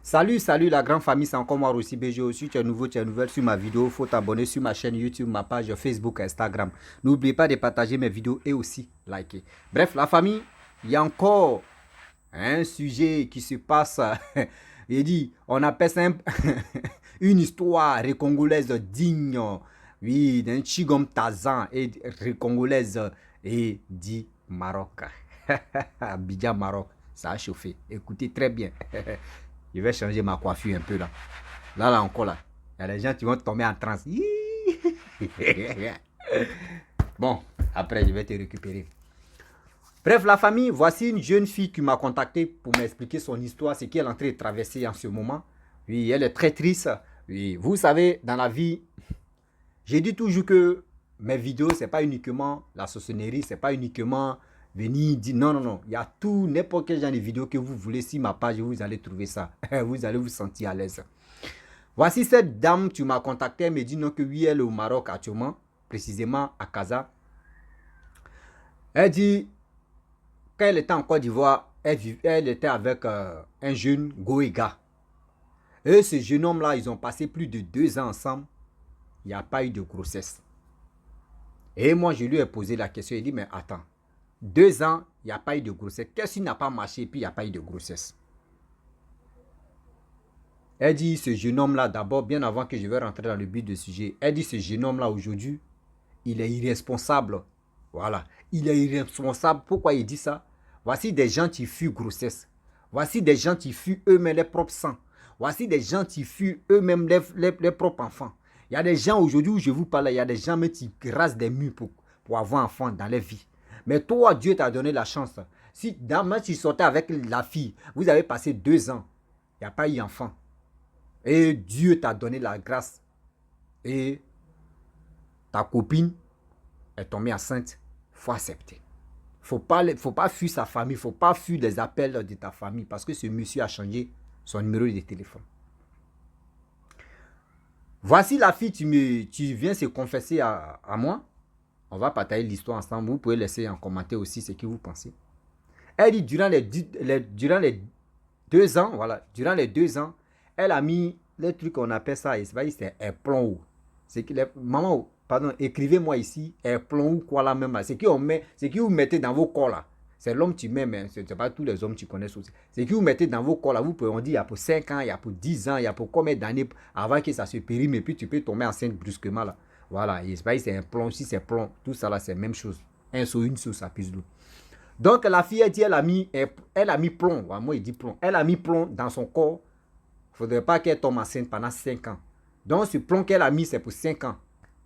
Salut la grande famille, c'est encore moi aussi BGO. Si tu es nouveau, tu es nouvelle sur ma vidéo, il faut t'abonner sur ma chaîne YouTube, ma page Facebook, Instagram. N'oubliez pas de partager mes vidéos et aussi liker. Bref, la famille, il y a encore un sujet qui se passe. Il dit, on appelle ça une histoire congolaise digne. Oui, d'un Chigom Tazan et congolaise et dit Maroc. Abidjan, Maroc, ça a chauffé. Écoutez très bien. Je vais changer ma coiffure un peu là. Là encore là. Il y a des gens qui vont tomber en transe. Bon, après je vais te récupérer. Bref, la famille, voici une jeune fille qui m'a contacté pour m'expliquer son histoire, ce qu'elle est en train de traverser en ce moment. Oui, elle est très triste. Oui, vous savez, dans la vie, j'ai dit toujours que mes vidéos, ce n'est pas uniquement la sorcellerie, ce n'est pas uniquement venir dire non, non, non. Il y a tout, n'importe quel genre de vidéo que vous voulez sur ma page, vous allez trouver ça. Vous allez vous sentir à l'aise. Voici cette dame, tu m'as contacté, elle me dit non que oui, elle est au Maroc actuellement, précisément à Casa. Elle dit, quand elle était en Côte d'Ivoire, elle était avec un jeune Goïga. Et ce jeune homme-là, ils ont passé plus de 2 ans ensemble. Il n'y a pas eu de grossesse. Et moi, je lui ai posé la question. Il dit, mais attends, 2 ans, il n'y a pas eu de grossesse. Qu'est-ce qui n'a pas marché et puis il n'y a pas eu de grossesse? Elle dit, ce jeune homme-là, d'abord, bien avant que je vais rentrer dans le but du sujet, elle dit, ce jeune homme-là, aujourd'hui, il est irresponsable. Voilà. Il est irresponsable. Pourquoi il dit ça? Voici des gens qui fuient grossesse. Voici des gens qui fuient eux-mêmes les propres sangs. Voici des gens qui fuient eux-mêmes les propres enfants. Il y a des gens aujourd'hui où je vous parle, il y a des gens qui rasent des murs pour avoir un enfant dans leur vie. Mais toi, Dieu t'a donné la chance. Si demain tu sortais avec la fille, vous avez passé 2 ans, il n'y a pas eu d'enfant. Et Dieu t'a donné la grâce. Et ta copine est tombée enceinte, il faut accepter. Faut pas fuir sa famille, il ne faut pas fuir les appels de ta famille parce que ce monsieur a changé son numéro de téléphone. Voici la fille, tu viens se confesser à moi. On va partager l'histoire ensemble. Vous pouvez laisser en commentaire aussi ce que vous pensez. Elle dit durant les 2 ans, voilà, durant les 2 ans, elle a mis le truc qu'on appelle ça, c'est un plomb. C'est que maman, pardon, écrivez-moi ici, un plomb ou quoi là même. C'est que vous mettez dans vos corps là. C'est l'homme qui met, mais ce n'est pas tous les hommes qui connaissent aussi. C'est que vous mettez dans vos corps là, vous pouvez, on dit, il y a pour 5 ans, il y a pour 10 ans, il y a pour combien d'années avant que ça se périme et puis tu peux tomber enceinte brusquement là. Voilà, c'est un plomb, si c'est plomb, tout ça là, c'est la même chose. Un seau, une sauce, ça pisse l'eau. Donc la fille, elle dit, elle a mis plomb. Moi, il dit plomb. Elle a mis plomb dans son corps. Il ne faudrait pas qu'elle tombe enceinte pendant 5 ans. Donc ce plomb qu'elle a mis, c'est pour 5 ans.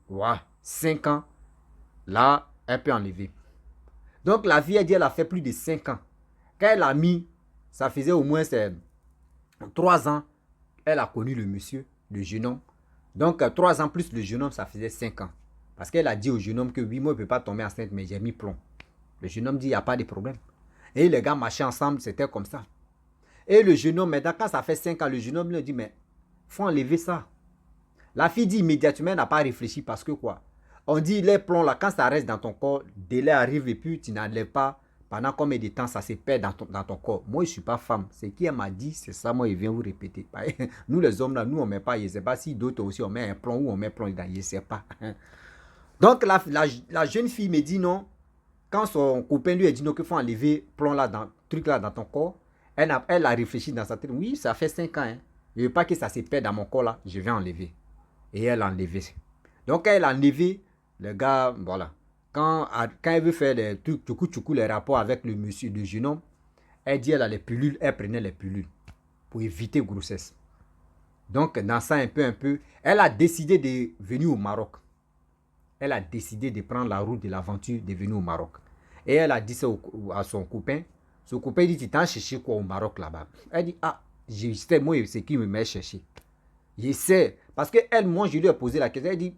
Voilà, 5 ans. Là, elle peut enlever. Donc la fille, elle dit, elle a fait plus de 5 ans. Quand elle a mis, ça faisait au moins 3 ans. Elle a connu le monsieur, le jeune homme. Donc 3 ans plus le jeune homme, ça faisait 5 ans. Parce qu'elle a dit au jeune homme que oui, moi, je ne peux pas tomber enceinte, mais j'ai mis plomb. Le jeune homme dit, il n'y a pas de problème. Et les gars marchaient ensemble, c'était comme ça. Et le jeune homme, maintenant, quand ça fait 5 ans, le jeune homme lui dit, mais il faut enlever ça. La fille dit immédiatement, elle n'a pas réfléchi parce que quoi? On dit, les plombs là, quand ça reste dans ton corps, délai arrive et puis tu n'enlèves pas. Pendant combien de temps ça se perd dans ton corps? Moi, je ne suis pas femme. Ce qu'elle m'a dit, c'est ça, moi, je viens vous répéter. Nous, les hommes là, nous, on ne met pas, je ne sais pas si d'autres aussi, on met un plomb ou on met plomb dedans, je ne sais pas. Donc, la jeune fille me dit non. Quand son copain lui a dit non, qu'il faut enlever plomb là, truc là dans ton corps, elle a réfléchi dans sa tête. Oui, ça fait 5 ans. Hein. Je ne veux pas que ça se perde dans mon corps là, je vais enlever. Et elle a enlevé. Donc, quand elle a enlevé, le gars, voilà. Quand elle veut faire les trucs, les rapports avec le monsieur, le jeune homme, elle dit elle a les pilules, elle prenait les pilules pour éviter grossesse. Donc, dans ça un peu, elle a décidé de venir au Maroc. Elle a décidé de prendre la route de l'aventure de venir au Maroc. Et elle a dit ça à son copain. Son copain dit, tu t'en cherché quoi au Maroc là-bas? Elle dit, ah, je sais, moi, c'est qui me met chercher. Je sais. Parce que elle, moi, je lui ai posé la question. Elle dit,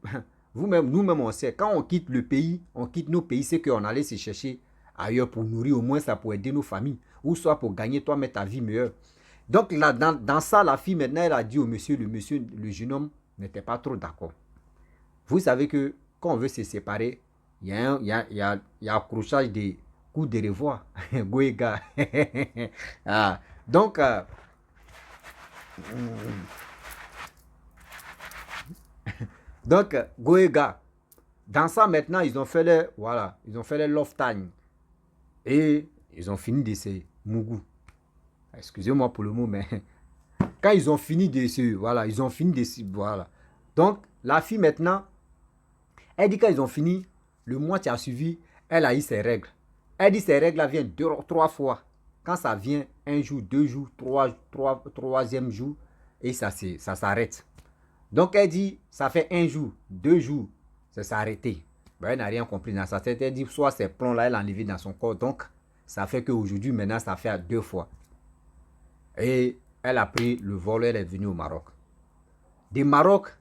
vous-même, nous-mêmes, on sait. Quand on quitte le pays, on quitte nos pays, c'est qu'on allait se chercher ailleurs pour nourrir, au moins ça pour aider nos familles. Ou soit pour gagner, toi, mettre ta vie meilleure. Donc, là, dans ça, la fille, maintenant, elle a dit au monsieur, le jeune homme, n'était pas trop d'accord. Vous savez que quand on veut se séparer, il y a accrochage des coups de revoir. Goéga. Ah. Donc, Donc, Goega, dans ça maintenant, ils ont fait les, voilà, ils ont fait les love time. Et ils ont fini de se mougou. Excusez-moi pour le mot, mais quand ils ont fini de se, voilà, ils ont fini de se, voilà. Donc, la fille maintenant, elle dit quand ils ont fini, le mois qui a suivi, elle a eu ses règles. Elle dit ses règles viennent 3 fois. Quand ça vient, un jour, 2 jours, troisième jour, et ça s'arrête. Donc elle dit, ça fait 1 jour, 2 jours, ça s'est arrêté. Ben, elle n'a rien compris dans sa tête. Elle dit, soit ces plombs-là, elle a enlevé dans son corps. Donc, ça fait qu'aujourd'hui, maintenant, ça fait à 2 fois. Et elle a pris le vol, elle est venue au Maroc. Du Maroc,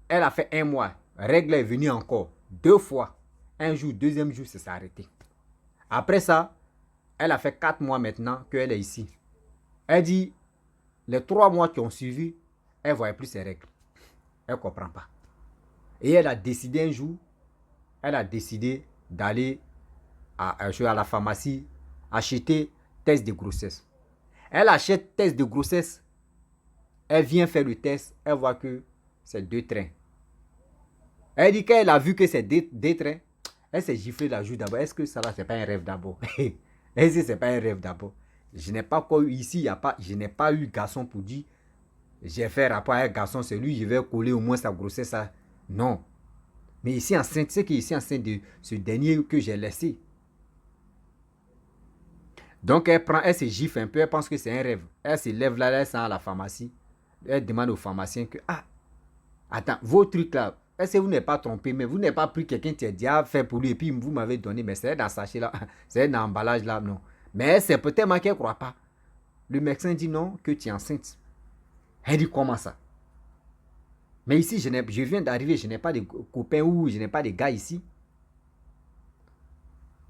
elle a fait 1 mois. Règle est venue encore 2 fois. 1 jour, deuxième jour, ça s'est arrêté. Après ça, elle a fait 4 mois maintenant qu'elle est ici. Elle dit, les 3 mois qui ont suivi, elle ne voyait plus ses règles. Elle ne comprend pas. Et elle a décidé un jour, elle a décidé d'aller à la pharmacie acheter test de grossesse. Elle achète test de grossesse. Elle vient faire le test. Elle voit que c'est 2 trains. Elle dit qu'elle a vu que c'est 2 trains. Elle s'est giflée la joue d'abord. Est-ce que ça là, c'est pas un rêve d'abord? Est-ce que c'est pas un rêve d'abord? Je n'ai pas encore eu ici, je n'ai pas eu garçon pour dire j'ai fait rapport à un garçon, c'est lui, je vais coller au moins sa grossesse. Ça. Non. Mais ici enceinte, c'est qu'ici enceinte de ce dernier que j'ai laissé. Donc elle se gifle un peu, elle pense que c'est un rêve. Elle se lève là, elle sent à la pharmacie. Elle demande au pharmacien que, attends, vos trucs là, est-ce que vous n'êtes pas trompé, mais vous n'avez pas pris quelqu'un qui a déjà fait pour lui et puis vous m'avez donné, mais c'est dans le sachet là, c'est dans l'emballage là, non. Mais c'est peut-être moi qui ne crois pas. Le médecin dit non, que tu es enceinte. Elle dit comment ça? Mais ici, je viens d'arriver, je n'ai pas de copains ou je n'ai pas de gars ici.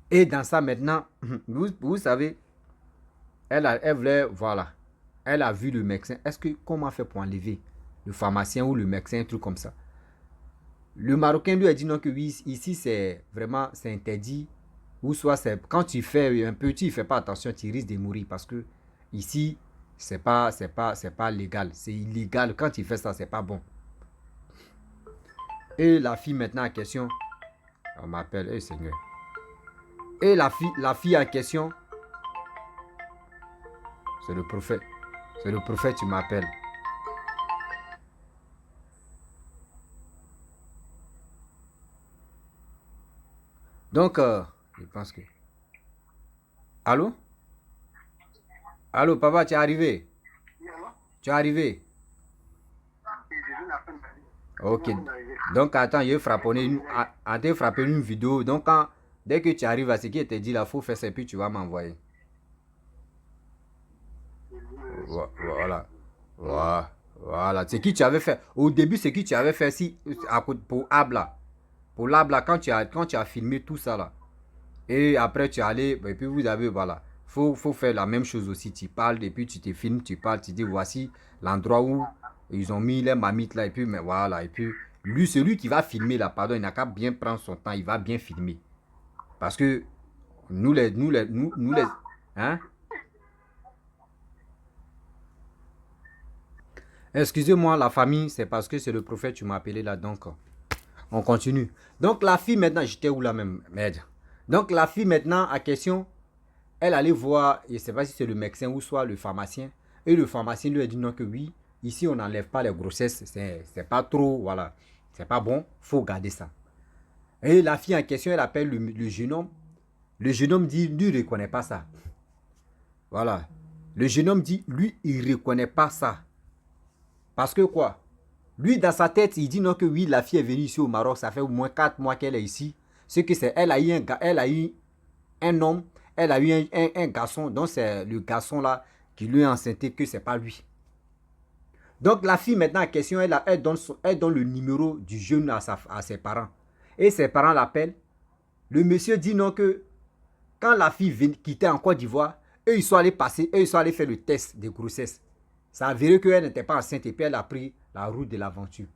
Et dans ça maintenant, vous savez, elle voulait, voilà, elle a vu le médecin. Est-ce que, comment fait pour enlever le pharmacien ou le médecin, un truc comme ça? Le Marocain lui a dit non que oui, ici c'est vraiment, c'est interdit. Ou soit c'est, quand tu fais un peu, tu ne fais pas attention, tu risques de mourir parce que ici, c'est pas légal. C'est illégal. Quand tu fais ça, c'est pas bon. Et la fille maintenant en question, on m'appelle, hey Seigneur. Et la fille en question, c'est le prophète. C'est le prophète, tu m'appelles. Donc, je pense que... Allô? Allô, papa, tu es arrivé? Tu es arrivé? Ok. Donc, attends, je vais frapper une vidéo. Donc, dès que tu arrives à ce qui était dit là, il faut faire ça et puis tu vas m'envoyer. Voilà. Voilà. Ce que tu avais fait. Au début, ce que tu avais fait si, pour Abla. Pour l'Abla, quand tu as filmé tout ça là. Et après, tu es allé. Et puis, vous avez, voilà. Faut faire la même chose aussi. Tu parles et puis tu te filmes, tu parles, tu dis voici l'endroit où ils ont mis les mamites là. Et puis, mais voilà. Et puis, lui, celui qui va filmer là, pardon, il n'a qu'à bien prendre son temps. Il va bien filmer. Parce que nous les, hein? Excusez-moi, la famille, c'est parce que c'est le prophète, tu m'as appelé là, donc on continue. Donc la fille maintenant, j'étais où là même? Merde. Donc la fille maintenant, à question, elle allait voir, je ne sais pas si c'est le médecin ou soit le pharmacien, et le pharmacien lui a dit non que oui, ici on n'enlève pas les grossesses, c'est pas trop, voilà, c'est pas bon, faut garder ça. Et la fille en question, elle appelle le jeune homme. Le jeune homme dit, lui, il ne reconnaît pas ça. Voilà. Le jeune homme dit, lui, il ne reconnaît pas ça. Parce que quoi? Lui, dans sa tête, il dit non que oui, la fille est venue ici au Maroc, ça fait au moins 4 mois qu'elle est ici. Ce que c'est, elle a eu un homme, elle a eu un garçon, donc c'est le garçon là qui lui a enceinté que c'est pas lui. Donc la fille maintenant en question, elle donne le numéro du jeune à ses parents. Et ses parents l'appellent. Le monsieur dit non que quand la fille quittait en Côte d'Ivoire, ils sont allés faire le test de grossesse. Ça a avéré qu'elle n'était pas enceinte et puis elle a pris la route de l'aventure.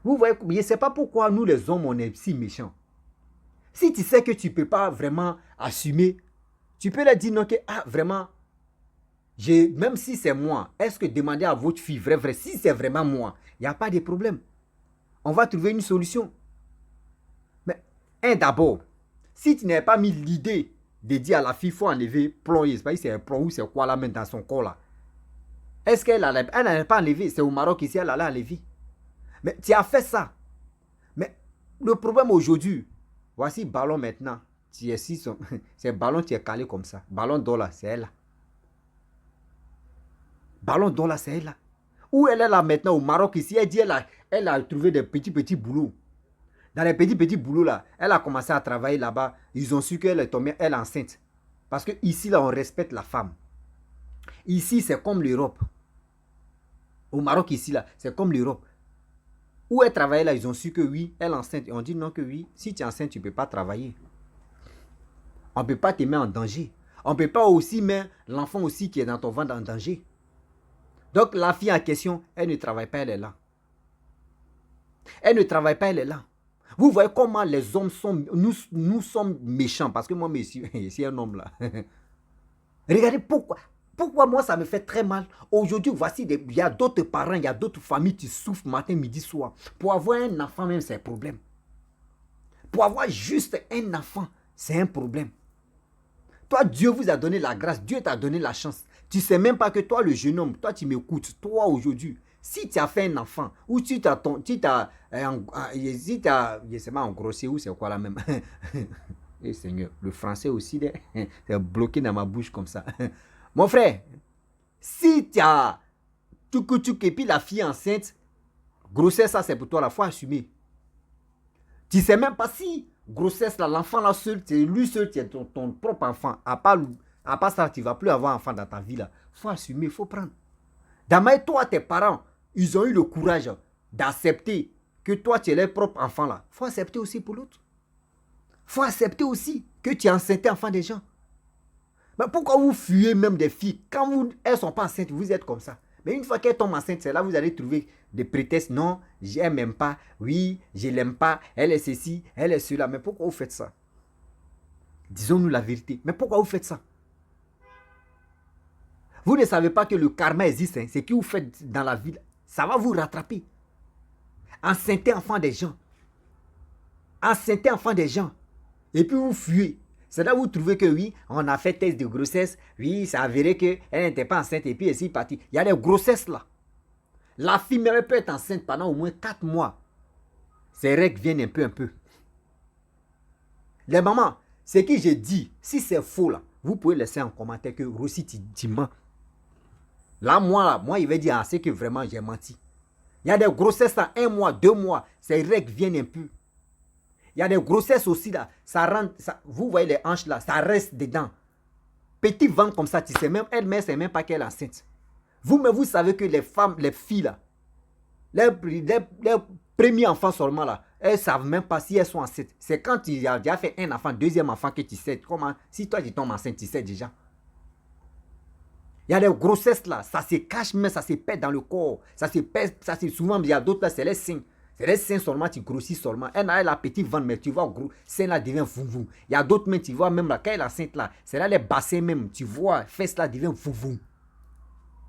Vous voyez, je ne sais pas pourquoi nous les hommes, on est si méchants. Si tu sais que tu ne peux pas vraiment assumer, tu peux leur dire non que, vraiment, Même si c'est moi, est-ce que demandez à votre fille, vrai, si c'est vraiment moi, il n'y a pas de problème. On va trouver une solution. Mais, d'abord, si tu n'avais pas mis l'idée de dire à la fille, il faut enlever plomb, je sais pas si c'est un plomb ou c'est quoi là, même dans son corps là. Est-ce qu'elle n'allait pas enlever? C'est au Maroc ici, elle allait enlever. Mais tu as fait ça. Mais le problème aujourd'hui, voici ballon maintenant. Tu es si c'est ballon, tu es calé comme ça. Ballon d'or là, c'est elle là. Ballon d'or là, c'est elle là. Où elle est là maintenant au Maroc ici, elle dit elle a trouvé des petits boulots. Dans les petits boulots là, elle a commencé à travailler là-bas. Ils ont su qu'elle est tombée, elle est enceinte. Parce que ici là, on respecte la femme. Ici, c'est comme l'Europe. Au Maroc ici là, c'est comme l'Europe. Où elle travaillait là, ils ont su que oui, elle est enceinte. Et on dit non que oui, si tu es enceinte, tu ne peux pas travailler. On ne peut pas te mettre en danger. On ne peut pas aussi mettre l'enfant aussi qui est dans ton ventre en danger. Donc la fille en question, elle ne travaille pas, elle est là. Elle ne travaille pas, elle est là. Vous voyez comment les hommes sont, nous sommes méchants. Parce que moi, ici, un homme là. Regardez pourquoi moi ça me fait très mal. Aujourd'hui, voici, il y a d'autres parents, il y a d'autres familles qui souffrent matin, midi, soir. Pour avoir un enfant même, c'est un problème. Pour avoir juste un enfant, c'est un problème. Toi, Dieu vous a donné la grâce, Dieu t'a donné la chance. Tu ne sais même pas que toi, le jeune homme, toi, tu m'écoutes, toi aujourd'hui, si tu as fait un enfant, ou si tu as, je sais pas, engrossé, ou c'est quoi là même. Eh Seigneur, le français aussi, c'est bloqué dans ma bouche comme ça. Mon frère, si tu as et puis la fille enceinte, grossesse, ça c'est pour toi, la faut assumer. Tu ne sais même pas si grossesse, là, l'enfant là seul, c'est lui seul, c'est ton propre enfant. À part ça, tu ne vas plus avoir enfant dans ta vie là. Il faut assumer, il faut prendre. D'abord, toi, tes parents, ils ont eu le courage d'accepter que toi, tu es leur propre enfant là. Il faut accepter aussi pour l'autre. Il faut accepter aussi que tu es enceinte enfant des gens. Mais pourquoi vous fuyez même des filles? Quand elles ne sont pas enceintes, vous êtes comme ça. Mais une fois qu'elles tombent enceintes, c'est là que vous allez trouver des prétextes. Non, je ne l'aime pas. Oui, je ne l'aime pas. Elle est ceci, elle est cela. Mais pourquoi vous faites ça? Disons-nous la vérité. Mais pourquoi vous faites ça? Vous ne savez pas que le karma existe. Hein? Ce que vous faites dans la vie, ça va vous rattraper. Enceinte enfant des gens. Enceinte enfant des gens. Et puis vous fuyez. C'est là où vous trouvez que oui, on a fait test de grossesse. Oui, ça a avéré qu'elle n'était pas enceinte et puis elle est partie. Il y a des grossesses là. La fille même peut être enceinte pendant au moins 4 mois. Ses règles viennent un peu. Les mamans, ce que j'ai dit, si c'est faux là, vous pouvez laisser en commentaire que Rossi tu mens. Là, moi, il va dire, ah, c'est que vraiment j'ai menti. Il y a des grossesses à 1 mois, 2 mois, ces règles viennent un peu. Il y a des grossesses aussi là, ça rentre, vous voyez les hanches là, ça reste dedans. Petit ventre comme ça, tu sais même, elle ne sait même pas qu'elle est enceinte. Vous-même, vous savez que les femmes, les filles là, les premiers enfants seulement là, elles ne savent même pas si elles sont enceintes. C'est quand tu as déjà fait un enfant, deuxième enfant que tu sais. Comment, si toi tu tombes enceinte, tu sais déjà. Il y a des grossesses là, ça se cache mais ça se pète dans le corps. Ça se pète, ça se souvent, il y a d'autres là, c'est les seins. C'est les seins seulement, tu grossis seulement. Elle a la petite ventre, mais tu vois, gros, seins là devient fouvou. Il y a d'autres même, tu vois, même là, quand elle est enceinte là, c'est là les bassins même, tu vois, fesses là devient fouvou.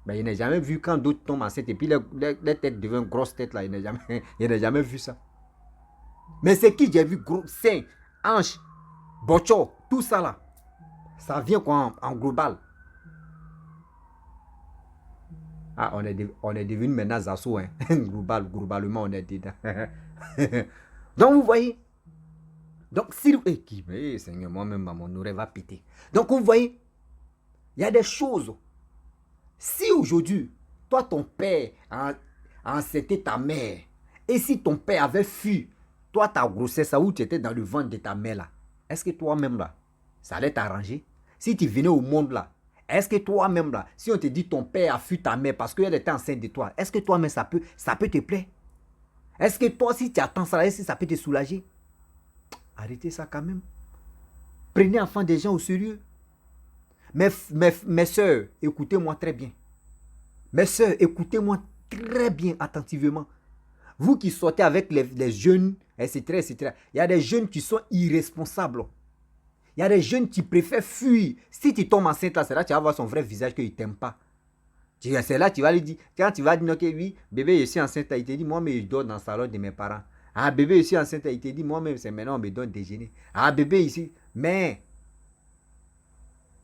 Mais il n'a jamais vu quand d'autres tombent enceintes et puis les têtes deviennent grosses têtes là, il n'a jamais vu ça. Mais c'est qui j'ai vu gros seins, hanches, bocho, tout ça là, ça vient quoi en global. Ah, on est devenu maintenant Zasso, hein. Globalement, on est dedans. Donc, vous voyez. Donc, si vous... Seigneur, moi-même, mon oreille va péter. Donc, vous voyez, il y a des choses. Si aujourd'hui, toi, ton père a enceinté ta mère, et si ton père avait fui, toi, ta grossesse, où tu étais dans le ventre de ta mère, là, est-ce que toi-même, là, ça allait t'arranger? Si tu venais au monde, là, est-ce que toi-même, là, si on te dit ton père a fui ta mère parce qu'elle était enceinte de toi, est-ce que toi-même, ça peut te plaire? Est-ce que toi, si tu attends ça, est-ce que ça peut te soulager? Arrêtez ça quand même. Prenez enfant des gens au sérieux. Mes soeurs, écoutez-moi très bien. Mes soeurs, écoutez-moi très bien, attentivement. Vous qui sortez avec les jeunes, etc., etc., il y a des jeunes qui sont irresponsables. Il y a des jeunes qui préfèrent fuir. Si tu tombes enceinte là, c'est là que tu vas voir son vrai visage qu'il ne t'aime pas. C'est là que tu vas lui dire, quand tu vas dire, ok, oui, bébé, je suis enceinte, il te dit, moi, mais je dors dans le salon de mes parents. Ah, bébé, je suis enceinte, il te dit, moi-même, c'est maintenant, on me donne déjeuner. Ah, bébé, ici, mais,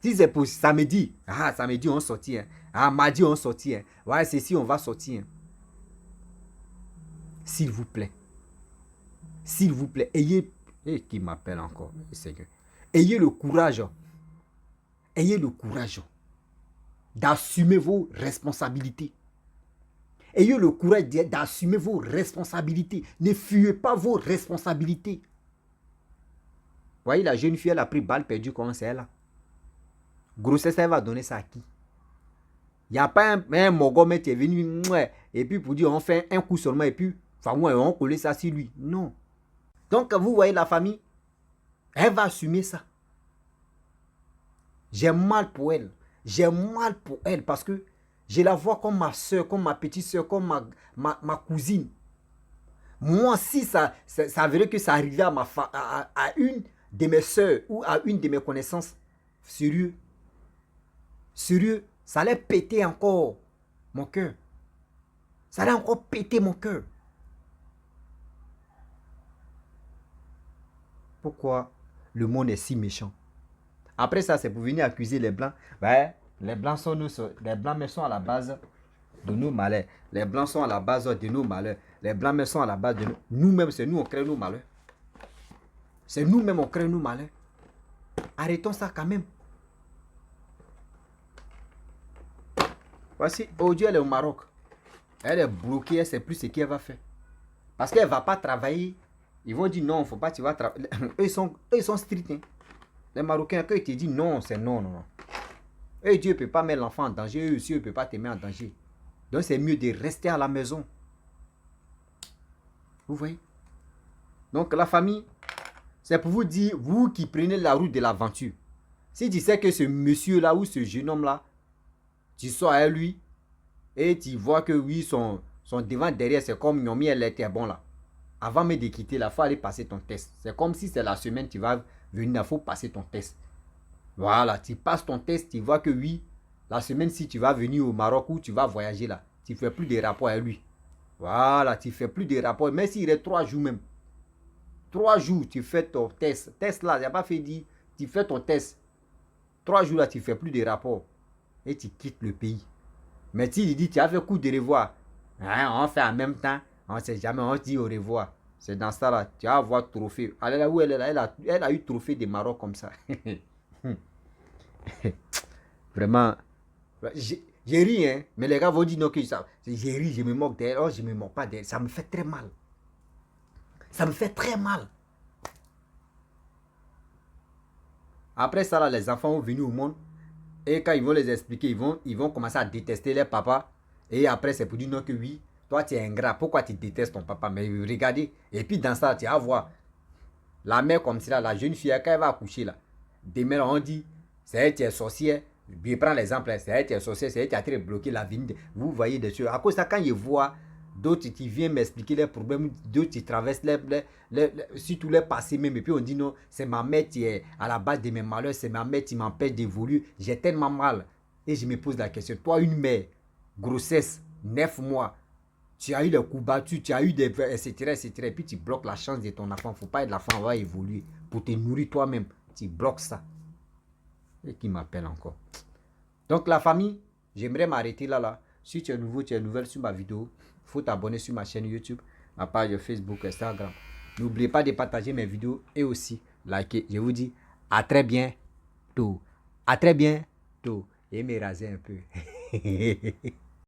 si c'est pour samedi, samedi, on sortit. Hein. Ah, mardi, on sortit. Hein. Ouais, c'est si on va sortir. Hein. S'il vous plaît, ayez, qui m'appelle encore, Seigneur, ayez le courage d'assumer vos responsabilités. Ayez le courage d'assumer vos responsabilités. Ne fuyez pas vos responsabilités. Vous voyez, la jeune fille, elle a pris balle perdue comme c'est elle. Grossesse, elle va donner ça à qui? Il n'y a pas un mogomètre qui est venu, et puis pour dire, on fait un coup seulement, et puis, on colle ça sur lui. Non. Donc, vous voyez la famille, elle va assumer ça. J'ai mal pour elle. J'ai mal pour elle parce que je la vois comme ma soeur, comme ma petite soeur, comme ma cousine. Moi, si ça veut que ça arrivait à une de mes soeurs ou à une de mes connaissances, sérieux, ça allait péter encore mon cœur. Ça allait encore péter mon cœur. Pourquoi le monde est si méchant? Après ça, c'est pour venir accuser les Blancs. Ben, les Blancs sont à la base de nos malheurs. Les Blancs sont à la base de nos malheurs. Les Blancs sont à la base de nous. Nous-mêmes, c'est nous, on crée nos malheurs. C'est nous-mêmes, on crée nos malheurs. Arrêtons ça quand même. Voici, aujourd'hui, elle est au Maroc. Elle est bloquée, elle ne sait plus ce qu'elle va faire. Parce qu'elle ne va pas travailler. Ils vont dire non, il ne faut pas, tu vas travailler. Eux, ils sont stricts. Hein. Les Marocains, quand ils te disent non, c'est non, non, non. Et Dieu ne peut pas mettre l'enfant en danger, eux aussi, ne peut pas te mettre en danger. Donc, c'est mieux de rester à la maison. Vous voyez? Donc, la famille, c'est pour vous dire, vous qui prenez la route de l'aventure. Si tu sais que ce monsieur-là ou ce jeune homme-là, tu sors à lui et tu vois que oui, son devant, derrière, c'est comme Yomi, elle était bon là. Avant même de quitter, il faut aller passer ton test. C'est comme si c'est la semaine, tu vas venir, il faut passer ton test. Voilà, tu passes ton test, tu vois que oui, la semaine, si tu vas venir au Maroc ou tu vas voyager là, tu ne fais plus de rapport avec lui. Voilà, tu ne fais plus de rapport. Même s'il est 3 jours même. 3 jours, tu fais ton test. Test là, il n'y a pas fait dire, tu fais ton test. 3 jours là, tu ne fais plus de rapport. Et tu quittes le pays. Mais s'il dit, tu as fait coup de revoir. Hein, on fait en même temps. On ne sait jamais, on se dit au revoir. C'est dans ça là, tu vas avoir trophée. Elle est là où elle est là, elle a eu trophée de Maroc comme ça. Vraiment, j'ai ri, hein. Mais les gars vont dire non que ça. J'ai ri, je me moque d'elle. Oh, je me moque pas d'elle. Ça me fait très mal. Ça me fait très mal. Après ça, là, les enfants vont venir au monde. Et quand ils vont les expliquer, ils vont commencer à détester leur papa. Et après, c'est pour dire non que oui, toi tu es ingrat. Pourquoi tu détestes ton papa? Mais regardez. Et puis dans ça, tu vas voir. La mère comme ça, la jeune fille, quand elle va accoucher là. Demain, on dit, c'est elle qui est sorcière. Je prends l'exemple, c'est elle qui est sorcière, c'est elle qui a très bloqué la vie. Vous voyez des choses. À cause de ça, quand je vois d'autres qui viennent m'expliquer leurs problèmes, d'autres qui traversent surtout les passés même, et puis on dit non, c'est ma mère qui est à la base de mes malheurs, c'est ma mère qui m'empêche d'évoluer. J'ai tellement mal. Et je me pose la question, toi une mère, grossesse, 9 mois, tu as eu des coups battus, tu as eu des etc., etc., et puis tu bloques la chance de ton enfant. Il ne faut pas que l'enfant va évoluer pour te nourrir toi-même. Tu bloques ça. Et qui m'appelle encore. Donc la famille, j'aimerais m'arrêter là. Si tu es nouveau, tu es nouvelle sur ma vidéo, il faut t'abonner sur ma chaîne YouTube, ma page Facebook, Instagram. N'oubliez pas de partager mes vidéos et aussi liker. Je vous dis à très bientôt. À très bientôt. Et me raser un peu.